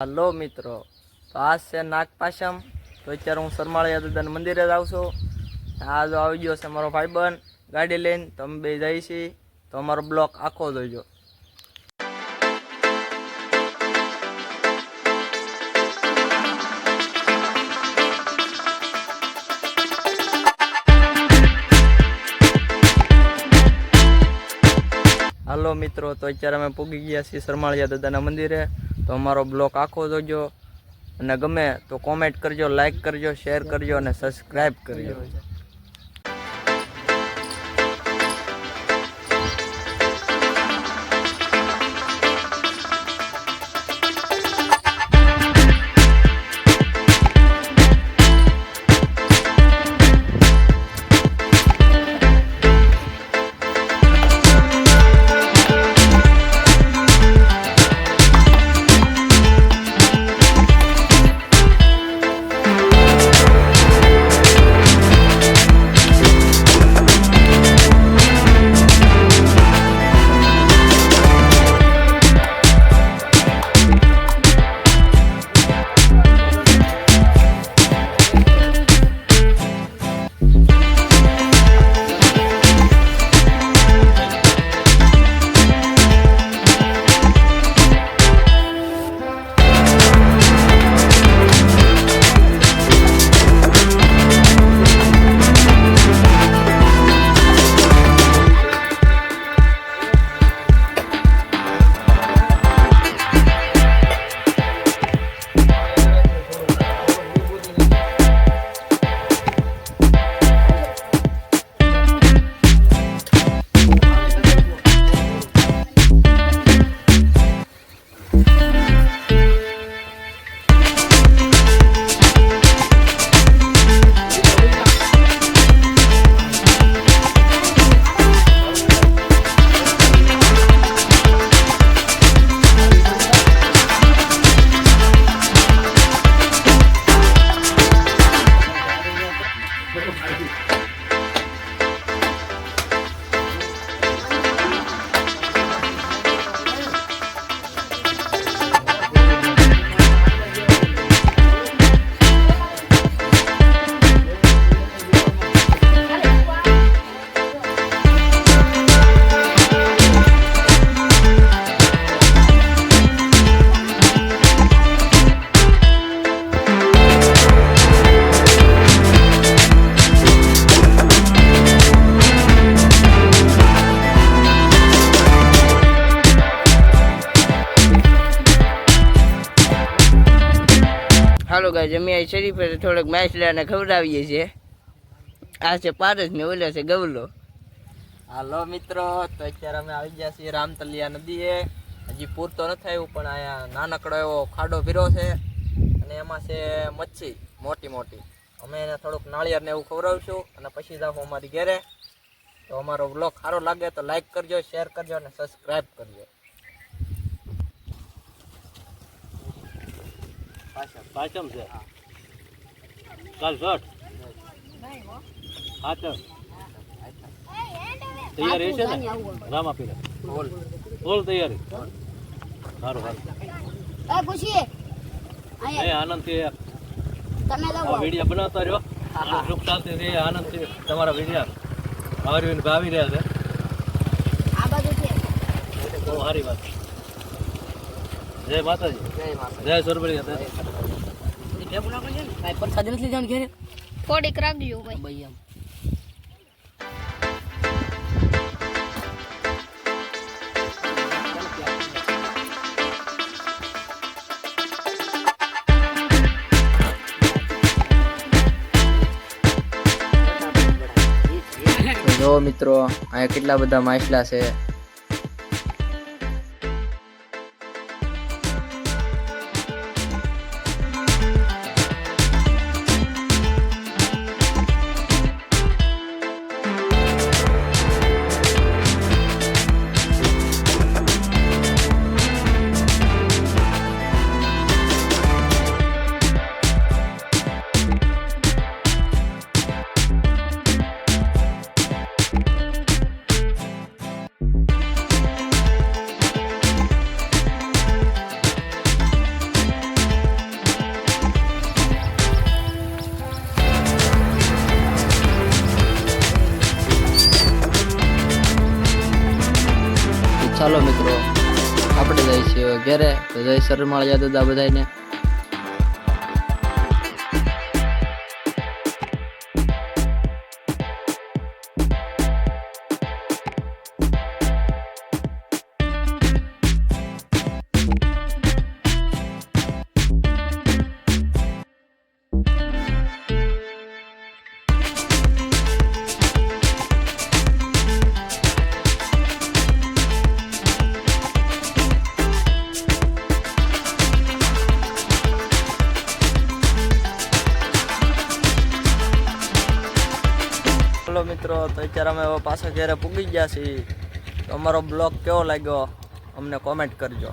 Hello મિત્રો, તો આજ છે નાગપાશમ. તો અત્યારે હું સરમાળિયા દાદાના મંદિરે જ આવું છું. આ જો આવી ગયો છે મારો ભાઈબંધ ગાડી લઈને, તો અમે બે જઈએ છીએ. તો અમારો બ્લોક આખો જોઈજો. હાલો મિત્રો, તો અત્યારે અમે પૂગી ગયા છીએ સરમાળિયા દાદાના મંદિરે. તો અમારો બ્લોગ આખો જોજો, અને ગમે તો કોમેન્ટ કરજો, લાઈક કરજો, શેર કરજો અને સબસ્ક્રાઈબ કરજો. હાલો ગાય જમી શરીફે થોડોક માછલાને ખવડાવીએ છીએ. આ છે પારસ ને ઓલો છે ગવલો. હાલો મિત્રો, તો અત્યારે અમે આવી ગયા છીએ રામતલિયા નદીએ. હજી પૂર તો નથી આવ્યું, પણ અહીંયા નાનકડો એવો ખાડો ભીરો છે, અને એમાં છે મચ્છી મોટી મોટી. અમે એને થોડુંક નાળિયેર ને એવું ખવડાવશું, અને પછી જાઉં અમારી ઘેરે. તો અમારો બ્લોગ સારો લાગે તો લાઈક કરજો, શેર કરજો અને સબસ્ક્રાઈબ કરજો. પાચમ છે કાલ શોટ હાચમ તૈયારી છે ને રામ આપી બોલ તૈયારી સારું આનંદથી વિડીયો બનાવતા રહ્યો. સુખ શાંતિ રે આનંદથી તમારા વિડીયો આવી રહ્યા છે. બહુ સારી વાત. જય માતાજી, જય સોરબડી. પ્રસાદ નથી લીધા ઘેરે થોડીક રાખજો ભાઈ. એમ જો મિત્રો, અહીંયા કેટલા બધા માછલા છે. ઘેરે. તો જય શરમાળિયા દાદા બધાને. ચલો મિત્રો, તો અત્યારે અમે હવે પાછા ઘરે પૂગી ગયા છીએ. તો અમારો બ્લોગ કેવો લાગ્યો અમને કોમેન્ટ કરજો.